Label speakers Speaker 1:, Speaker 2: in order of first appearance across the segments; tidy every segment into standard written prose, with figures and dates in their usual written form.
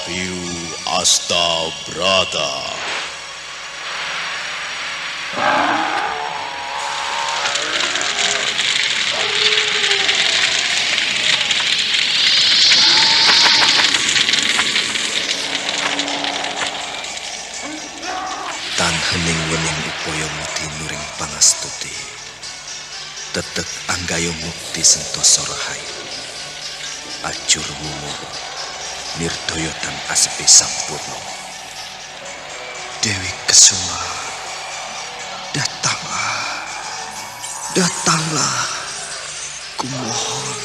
Speaker 1: Wahyu Astabrata.
Speaker 2: Tan hening wening upaya muti nuring pangastuti. Tetek anggayo mukti sentosa rahayu. Ajur wungu nirdaya tan asepe sampurna. Dewi Kesuma, datanglah, kumohon.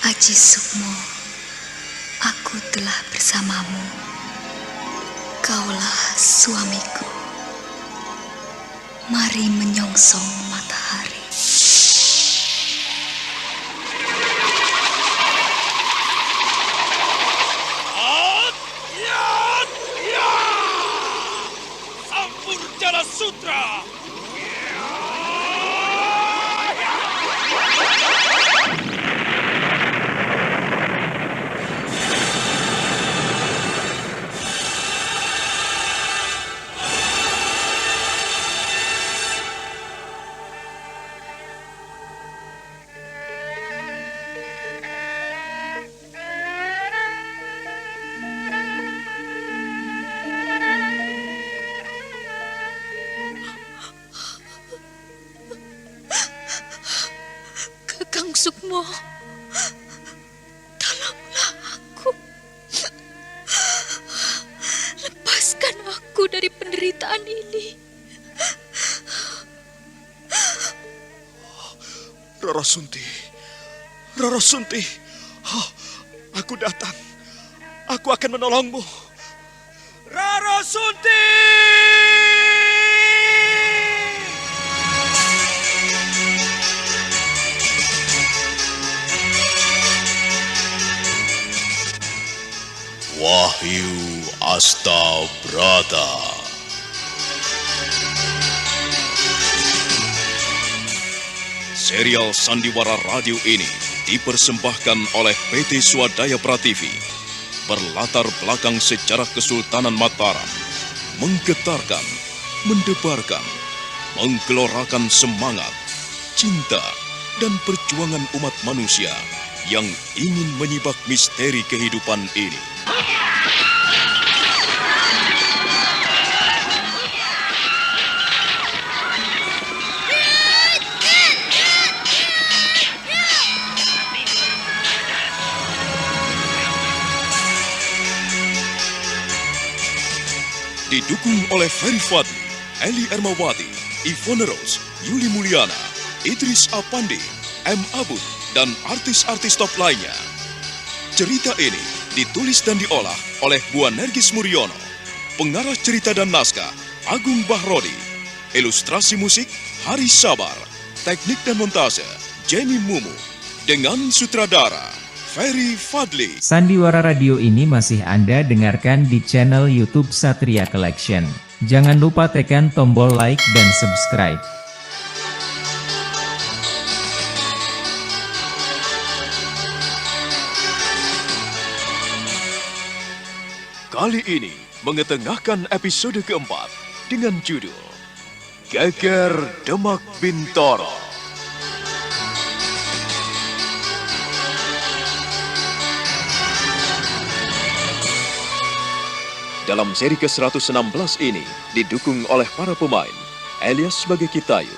Speaker 3: Aji Sukmo, aku telah bersamamu. Kaulah suamiku. Mari menyongsong matahari.
Speaker 4: Sampur Jala Sutra.
Speaker 3: Kakang Sukmo, tolonglah aku. Lepaskan aku dari penderitaan ini.
Speaker 2: Rara Sunti, Rara Sunti, aku datang. Aku akan menolongmu.
Speaker 4: Rara Sunti!
Speaker 1: Wahyu Astabrata. Serial Sandiwara Radio ini dipersembahkan oleh PT Swadaya Prativi. Berlatar belakang sejarah Kesultanan Mataram. Menggetarkan, mendebarkan, menggelorakan semangat, cinta, dan perjuangan umat manusia yang ingin menyibak misteri kehidupan ini. Didukung oleh Ferry Fadli, Eli Ermawati, Ivone Rose, Yuli Mulyana, Idris Apandi, M. Abud, dan artis-artis top lainnya. Cerita ini ditulis dan diolah oleh Bu Nergis Muriono. Pengarah cerita dan naskah Agung Bahrodi. Ilustrasi musik Haris Sabar. Teknik dan montase Jamie Mumu. Dengan sutradara Ferry Fadli.
Speaker 5: Sandiwara Radio ini masih Anda dengarkan di channel YouTube Satria Collection. Jangan lupa tekan tombol like dan subscribe.
Speaker 1: Kali ini mengetengahkan episode keempat dengan judul Geger Demak Bintoro. Dalam seri ke-116 ini didukung oleh para pemain Elias sebagai Kitayu,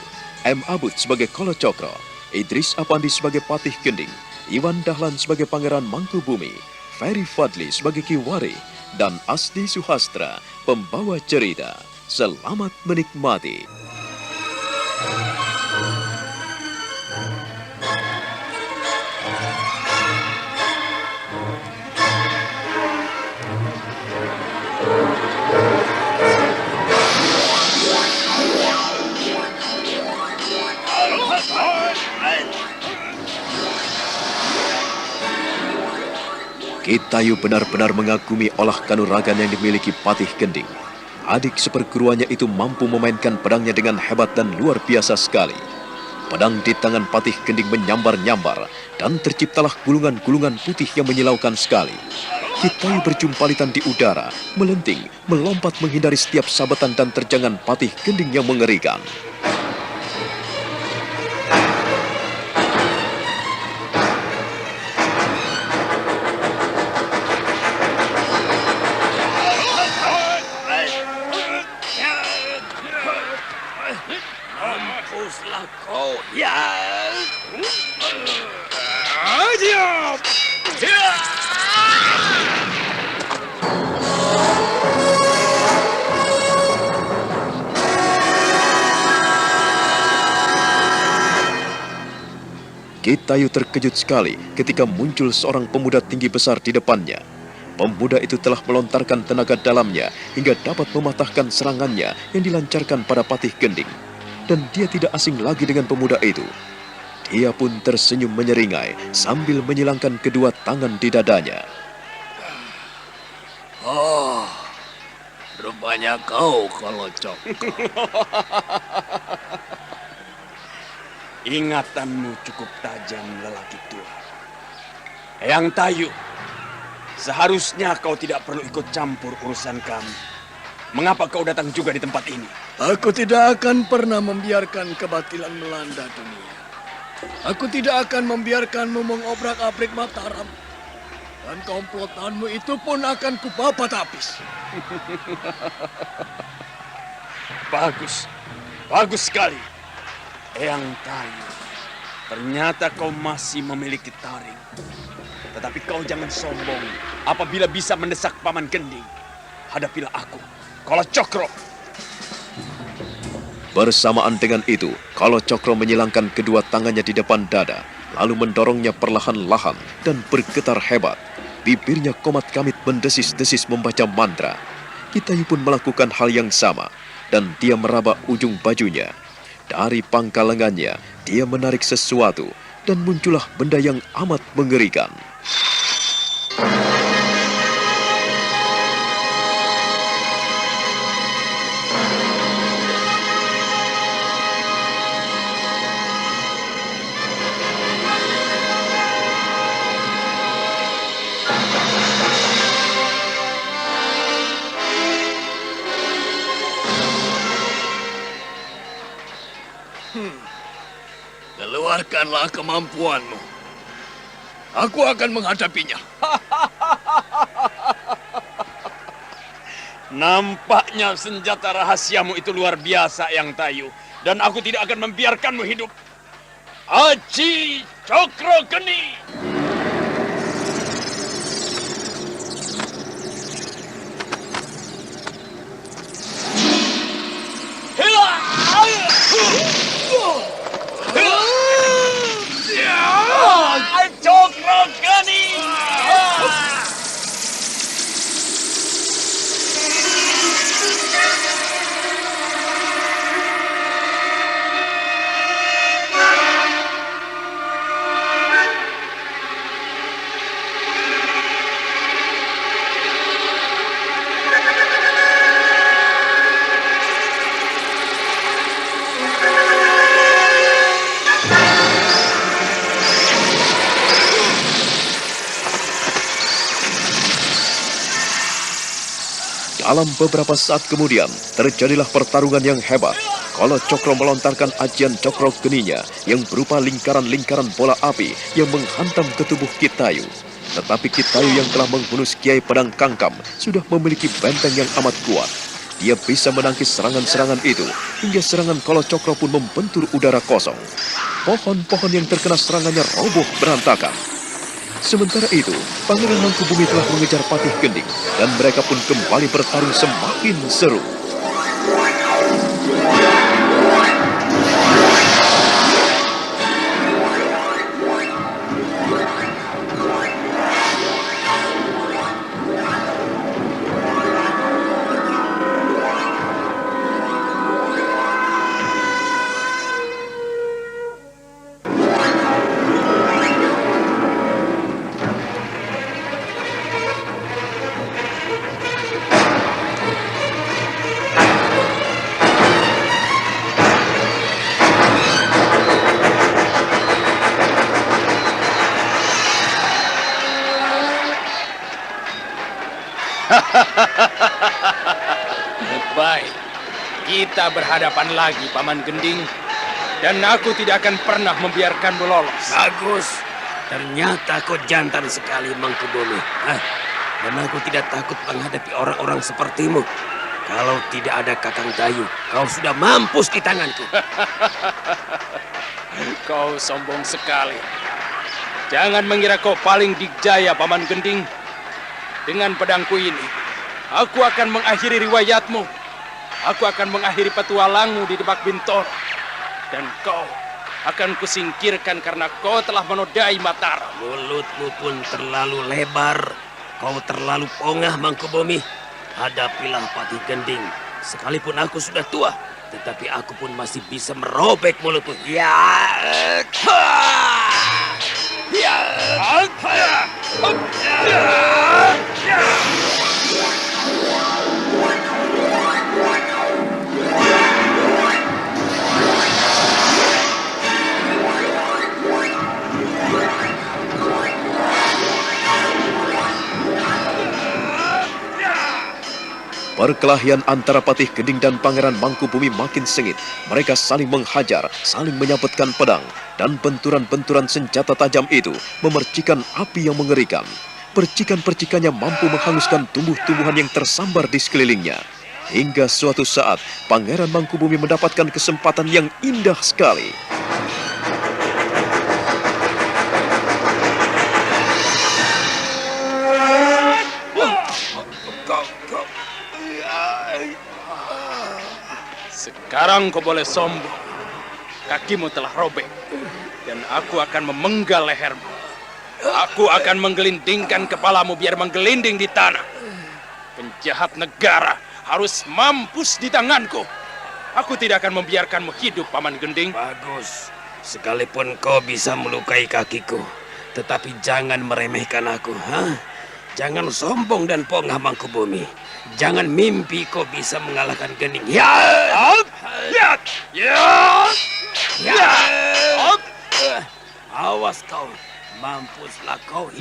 Speaker 1: M. Abud sebagai Kolo Cokro, Idris Apandi sebagai Patih Gending, Iwan Dahlan sebagai Pangeran Mangkubumi, Ferry Fadli sebagai Kiwari, dan Asdi Suhastra, pembawa cerita. Selamat menikmati. Kitayu benar-benar mengagumi olah kanuragan yang dimiliki Patih Gending.
Speaker 2: adik seperguruannya itu mampu memainkan pedangnya dengan hebat dan luar biasa sekali. Pedang di tangan Patih Gending menyambar-nyambar dan terciptalah gulungan-gulungan putih yang menyilaukan sekali. Kitayu berjumpalitan di udara, melenting, melompat menghindari setiap sabetan dan terjangan Patih Gending yang mengerikan.
Speaker 4: Mampuslah kau, ya. Diam!
Speaker 2: Kitayu terkejut sekali ketika muncul seorang pemuda tinggi besar di depannya. Pemuda itu telah melontarkan tenaga dalamnya hingga dapat mematahkan serangannya yang dilancarkan pada Patih Gending. Dan dia tidak asing lagi dengan pemuda itu. Dia pun tersenyum menyeringai sambil menyilangkan kedua tangan di dadanya.
Speaker 4: Oh, rupanya kau kalau Cokro. Ingatanmu cukup tajam, lelaki tua. Eyang Tayu, seharusnya kau tidak perlu ikut campur urusan kami. Mengapa kau datang juga di tempat ini?
Speaker 6: Aku tidak akan pernah membiarkan kebatilan melanda dunia. Aku tidak akan membiarkanmu mengobrak-abrik Mataram. Dan komplotanmu itu pun akan kupapat habis.
Speaker 4: Bagus, bagus sekali. Eyang Tayu, ternyata kau masih memiliki taring. Tetapi kau jangan sombong apabila bisa mendesak Paman Gending. Hadapilah aku, Kala Cokro.
Speaker 2: Bersamaan dengan itu, Kala Cokro menyilangkan kedua tangannya di depan dada, lalu mendorongnya perlahan-lahan dan bergetar hebat. Bibirnya komat kamit mendesis-desis membaca mantra. Kitayu pun melakukan hal yang sama, dan dia meraba ujung bajunya. Dari pangkal lengannya, dia menarik sesuatu, dan muncullah benda yang amat mengerikan.
Speaker 6: Keluarkanlah kemampuanmu. Aku akan menghadapinya.
Speaker 4: Nampaknya senjata rahasiamu itu luar biasa, Eyang Tayu. Dan aku tidak akan membiarkanmu hidup. Aji Cokro Geni! Cokro Geni!
Speaker 2: Dalam beberapa saat kemudian, terjadilah pertarungan yang hebat. Kala Cokro melontarkan ajian Cokro Geninya yang berupa lingkaran-lingkaran bola api yang menghantam ke tubuh Kitayu. Tetapi Kitayu yang telah menghunus Kiai Pedang Kangkam sudah memiliki benteng yang amat kuat. Dia bisa menangkis serangan-serangan itu, hingga serangan Kala Cokro pun membentur udara kosong. Pohon-pohon yang terkena serangannya roboh berantakan. Sementara itu, Pangeran Mangkubumi telah mengejar Patih Gending, dan mereka pun kembali bertarung semakin seru.
Speaker 4: Baik, kita berhadapan lagi, Paman Gending. Dan aku tidak akan pernah membiarkanmu lolos.
Speaker 7: Bagus. Ternyata kau jantan sekali, Mangkubumi. Dan aku tidak takut menghadapi orang-orang sepertimu. Kalau tidak ada Kakang Dayu, kau sudah mampus di tanganku.
Speaker 4: Kau sombong sekali. Jangan mengira kau paling dikjaya, Paman Gending. Dengan pedangku ini, aku akan mengakhiri riwayatmu. Aku akan mengakhiri petualangmu di Demak Bintoro. Dan kau akan kusingkirkan karena kau telah menodai Mataram.
Speaker 7: Mulutmu pun terlalu lebar. Kau terlalu pongah, Mangkubumi. Hadapilah Patih Gending. Sekalipun aku sudah tua, tetapi aku pun masih bisa merobek mulutmu. Ya.
Speaker 2: Perkelahian antara Patih Gending dan Pangeran Mangkubumi makin sengit. Mereka saling menghajar, saling menyabetkan pedang, dan benturan-benturan senjata tajam itu memercikan api yang mengerikan. Percikan-percikannya mampu menghanguskan tumbuh-tumbuhan yang tersambar di sekelilingnya. Hingga suatu saat, Pangeran Mangkubumi mendapatkan kesempatan yang indah sekali.
Speaker 4: Sekarang kau boleh sombong. Kakimu telah robek. Dan aku akan memenggal lehermu. Aku akan menggelindingkan kepalamu biar menggelinding di tanah. Penjahat negara harus mampus di tanganku. Aku tidak akan membiarkanmu hidup, Paman Gending.
Speaker 7: Bagus. Sekalipun kau bisa melukai kakiku, tetapi jangan meremehkan aku. Jangan sombong dan pongah, Mangkubumi. Jangan mimpi kau bisa mengalahkan Gending. Awas kau, mampuslah kau.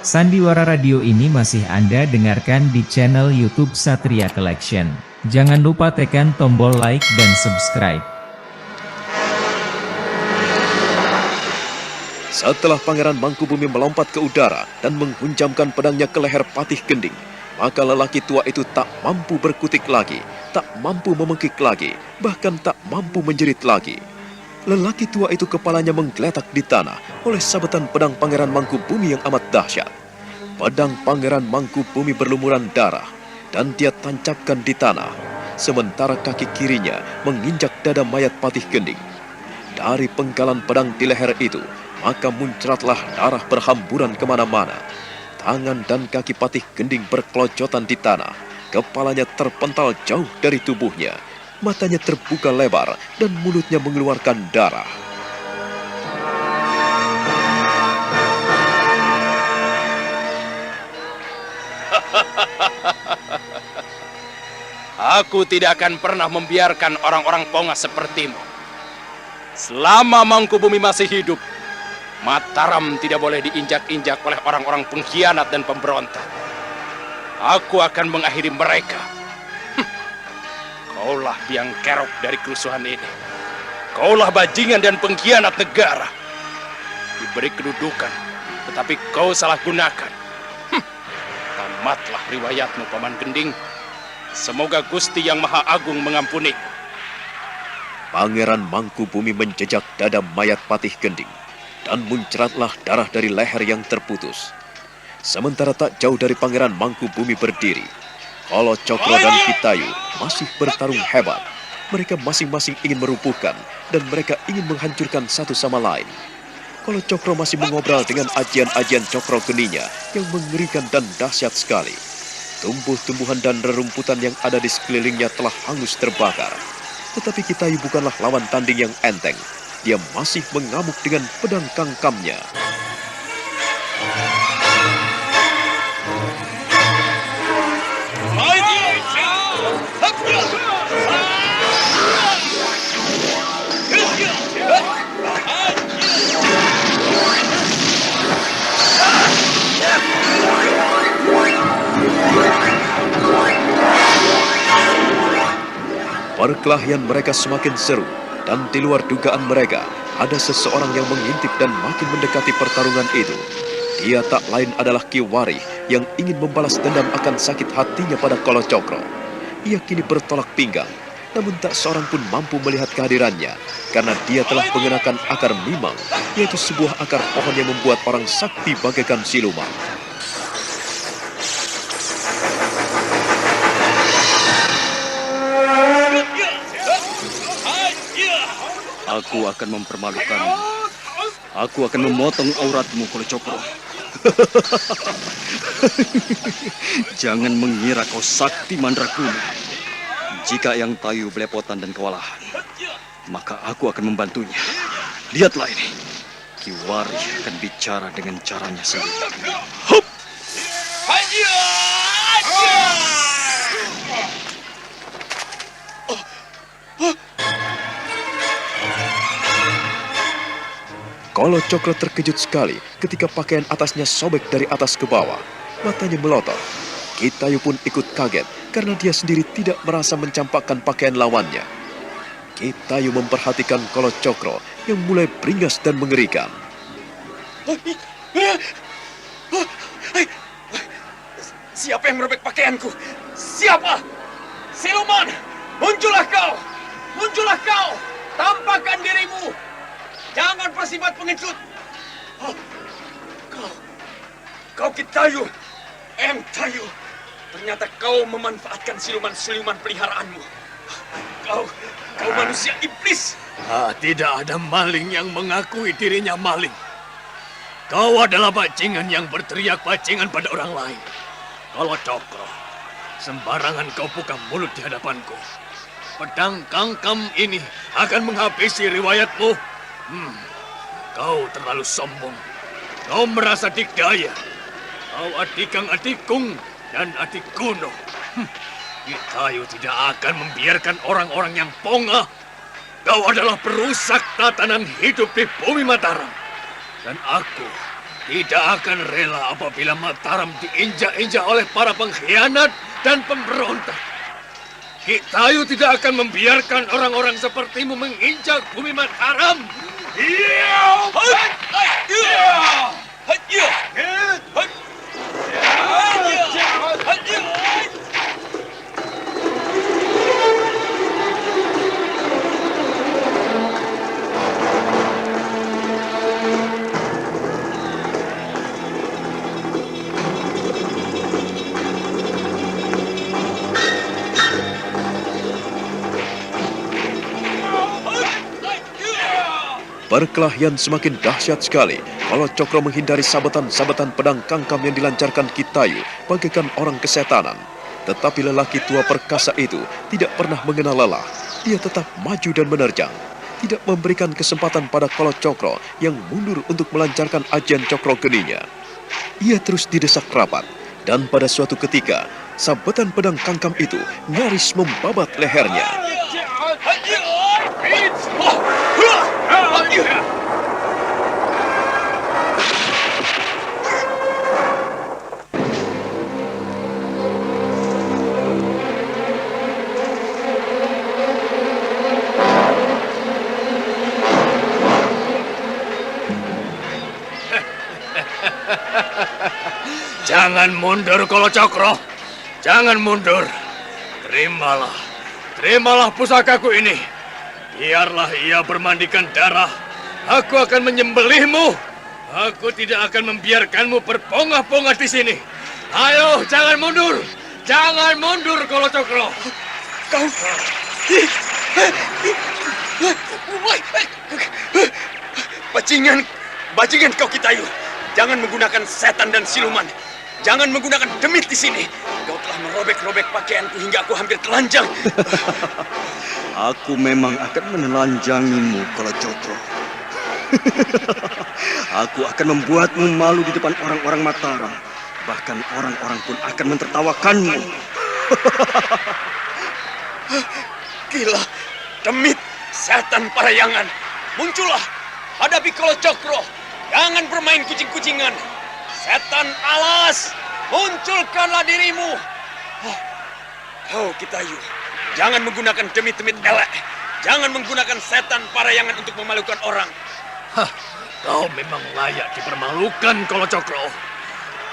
Speaker 5: Sandiwara radio ini masih Anda dengarkan di channel YouTube Satria Collection. Jangan lupa tekan tombol like dan subscribe.
Speaker 2: Setelah Pangeran Mangkubumi melompat ke udara dan menghunjamkan pedangnya ke leher Patih Gending, maka lelaki tua itu tak mampu berkutik lagi, tak mampu memengkik lagi, bahkan tak mampu menjerit lagi. Lelaki tua itu kepalanya menggeletak di tanah oleh sabetan pedang Pangeran Mangkubumi yang amat dahsyat. Pedang Pangeran Mangkubumi berlumuran darah dan dia tancapkan di tanah, sementara kaki kirinya menginjak dada mayat Patih Gending. Dari penggalan pedang di leher itu, maka muncratlah darah berhamburan kemana-mana. Tangan dan kaki Patih Gending berkelojotan di tanah. Kepalanya terpental jauh dari tubuhnya. Matanya terbuka lebar dan mulutnya mengeluarkan darah.
Speaker 4: Aku tidak akan pernah membiarkan orang-orang pongah sepertimu. Selama Mangkubumi masih hidup, Mataram tidak boleh diinjak-injak oleh orang-orang pengkhianat dan pemberontak. Aku akan mengakhiri mereka. Kaulah biang kerok dari kerusuhan ini. Kaulah bajingan dan pengkhianat negara. Diberi kedudukan, tetapi kau salah gunakan. Tamatlah riwayatmu, Paman Gending. Semoga Gusti Yang Maha Agung mengampuni.
Speaker 2: Pangeran Mangkubumi menjejak dada mayat Patih Gending, dan muncratlah darah dari leher yang terputus. Sementara tak jauh dari Pangeran Mangkubumi berdiri, Kolo Cokro dan Kitayu masih bertarung hebat. Mereka masing-masing ingin merupuhkan, dan mereka ingin menghancurkan satu sama lain. Kolo Cokro masih mengobrol dengan ajian-ajian cokro geninya yang mengerikan dan dahsyat sekali. Tumbuh-tumbuhan dan rerumputan yang ada di sekelilingnya telah hangus terbakar. Tetapi Kitayu bukanlah lawan tanding yang enteng. Dia masih mengamuk dengan pedang kangkamnya. Perkelahian mereka semakin seru, dan di luar dugaan mereka, ada seseorang yang mengintip dan makin mendekati pertarungan itu. Dia tak lain adalah Ki Wari yang ingin membalas dendam akan sakit hatinya pada Kolo Cokro. Ia kini bertolak pinggang, namun tak seorang pun mampu melihat kehadirannya, karena dia telah mengenakan akar mimang, yaitu sebuah akar pohon yang membuat orang sakti bagaikan siluman.
Speaker 4: Aku akan mempermalukanmu. Aku akan memotong auratmu, Kolo Cokro. Jangan mengira kau sakti Mandrakuna. Jika Eyang Tayu belepotan dan kewalahan, maka aku akan membantunya. Lihatlah ini. Ki Wari akan bicara dengan caranya sendiri. Hup!
Speaker 2: Kolo Cokro terkejut sekali ketika pakaian atasnya sobek dari atas ke bawah. Matanya melotot. Ki Tayu pun ikut kaget karena dia sendiri tidak merasa mencampakkan pakaian lawannya. Ki Tayu memperhatikan Kolo Cokro yang mulai beringas dan mengerikan.
Speaker 4: Siapa yang merobek pakaianku? Siapa? Siluman! Muncullah kau! Muncullah kau! Tampakkan dirimu! Jangan bersifat pengecut! Oh, kau Ki Tayu! Eyang Tayu! Ternyata kau memanfaatkan siluman-siluman peliharaanmu. Kau manusia iblis!
Speaker 6: Tidak ada maling yang mengakui dirinya maling. Kau adalah bajingan yang berteriak bajingan pada orang lain. Kolo Cokro, sembarangan kau buka mulut di hadapanku. Pedang Kangkam ini akan menghabisi riwayatmu. Kau terlalu sombong. Kau merasa dikdaya. Kau adikang adikung dan adik kuno. Ki Tayu tidak akan membiarkan orang-orang yang pongah. Kau adalah perusak tatanan hidup di bumi Mataram. Dan aku tidak akan rela apabila Mataram diinjak-injak oleh para pengkhianat dan pemberontak. Ki Tayu tidak akan membiarkan orang-orang sepertimu menginjak bumi Mataram.
Speaker 2: Perkelahian semakin dahsyat sekali. Kolo Cokro menghindari sabetan-sabetan pedang Kangkam yang dilancarkan Ki Tayu bagaikan orang kesetanan. Tetapi lelaki tua perkasa itu tidak pernah mengenal lelah. Dia tetap maju dan menerjang, tidak memberikan kesempatan pada Kolo Cokro yang mundur untuk melancarkan ajian Cokro Geninya. Ia terus didesak rapat, dan pada suatu ketika, sabetan pedang Kangkam itu nyaris membabat lehernya.
Speaker 6: Jangan mundur, Kolo Cokro. Jangan mundur. Terimalah pusakaku ini. Biarlah ia bermandikan darah. Aku akan menyembelihmu. Aku tidak akan membiarkanmu berpongah-pongah di sini. Ayo, jangan mundur. Jangan mundur, Kolo Cokro.
Speaker 4: Kau... Bajingan kau Ki Tayu. Jangan menggunakan setan dan siluman. Jangan menggunakan demit di sini. Kau telah merobek-robek pakaianku hingga aku hampir telanjang. Aku memang akan menelanjangimu, Kolo Cokro. Aku akan membuatmu malu di depan orang-orang Mataram. Bahkan orang-orang pun akan mentertawakanmu. Gila, demit, setan parayangan. Muncullah, hadapi Kolo Cokro. Jangan bermain kucing-kucingan. Setan alas, munculkanlah dirimu. Kau Ki Tayu, Jangan menggunakan demit-demit elek. Jangan menggunakan setan parayangan untuk memalukan orang.
Speaker 6: Hah, kau memang layak dipermalukan, Kolocokro.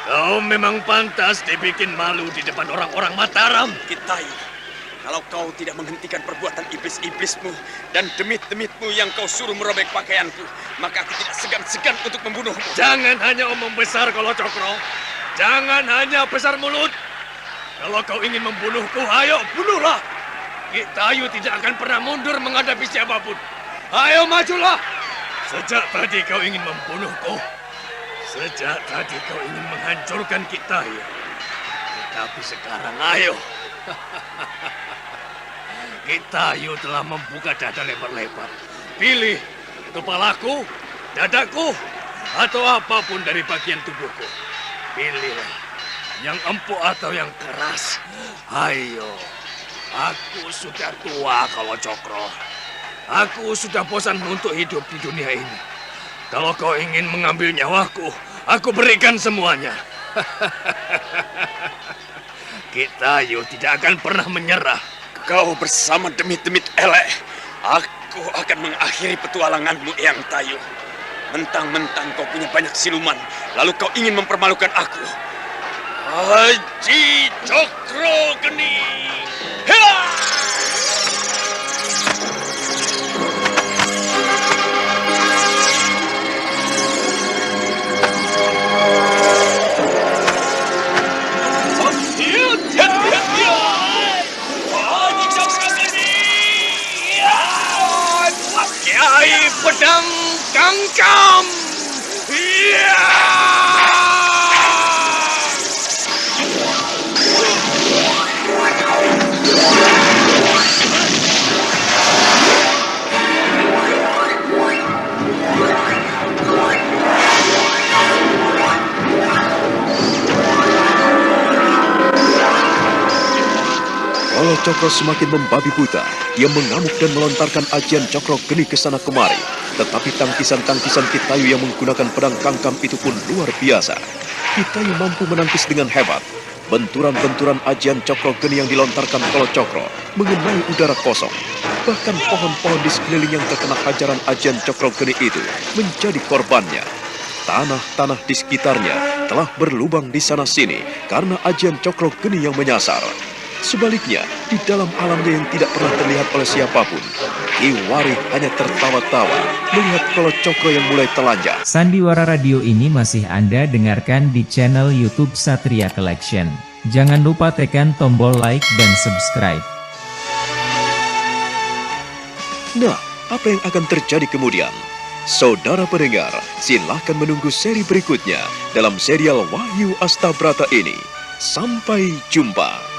Speaker 6: Kau memang pantas dibikin malu di depan orang-orang Mataram.
Speaker 4: Kitayu, kalau kau tidak menghentikan perbuatan iblis-iblismu dan demit-demitmu yang kau suruh merobek pakaianku, maka aku tidak segan-segan untuk membunuhmu.
Speaker 6: Jangan hanya omong besar, Kolocokro. Jangan hanya besar mulut. Kalau kau ingin membunuhku, ayo bunuhlah. Kitayu tidak akan pernah mundur menghadapi siapapun. Ayo majulah. Sejak tadi kau ingin membunuhku. Sejak tadi kau ingin menghancurkan Kitayu. Tapi sekarang ayo. Kitayu telah membuka dada lebar-lebar. Pilih kepalaku, dadaku, atau apapun dari bagian tubuhku. Pilihlah yang empuk atau yang keras. Ayo. Aku sudah tua, Kolocokro. Aku sudah bosan untuk hidup di dunia ini. Kalau kau ingin mengambil nyawaku, aku berikan semuanya. Kitayu tidak akan pernah menyerah.
Speaker 4: Kau bersama demit-demit elek. Aku akan mengakhiri petualanganmu, Eyang Tayu. Mentang-mentang kau punya banyak siluman, lalu kau ingin mempermalukan aku. Haji Cokro Geni.
Speaker 6: Kiai Pedang Kangkam.
Speaker 2: Kolocokro semakin membabi buta. Ia mengamuk dan melontarkan ajian Cokro Geni ke sana kemari. Tetapi tangkisan-tangkisan Kitayu yang menggunakan pedang kangkam itu pun luar biasa. Kitayu mampu menangkis dengan hebat. Benturan-benturan ajian Cokro Geni yang dilontarkan Kolocokro mengenai udara kosong. Bahkan pohon-pohon di sekeliling yang terkena hajaran ajian Cokro Geni itu menjadi korbannya. Tanah-tanah di sekitarnya telah berlubang di sana-sini karena ajian Cokro Geni yang menyasar. Sebaliknya, di dalam alamnya yang tidak pernah terlihat oleh siapapun, Ki Wari hanya tertawa-tawa melihat Kolocokro yang mulai telanjang.
Speaker 5: Sandiwara radio ini masih Anda dengarkan di channel YouTube Satria Collection. Jangan lupa tekan tombol like dan subscribe.
Speaker 2: Nah, apa yang akan terjadi kemudian? Saudara pendengar, silahkan menunggu seri berikutnya dalam serial Wahyu Astabrata ini. Sampai jumpa.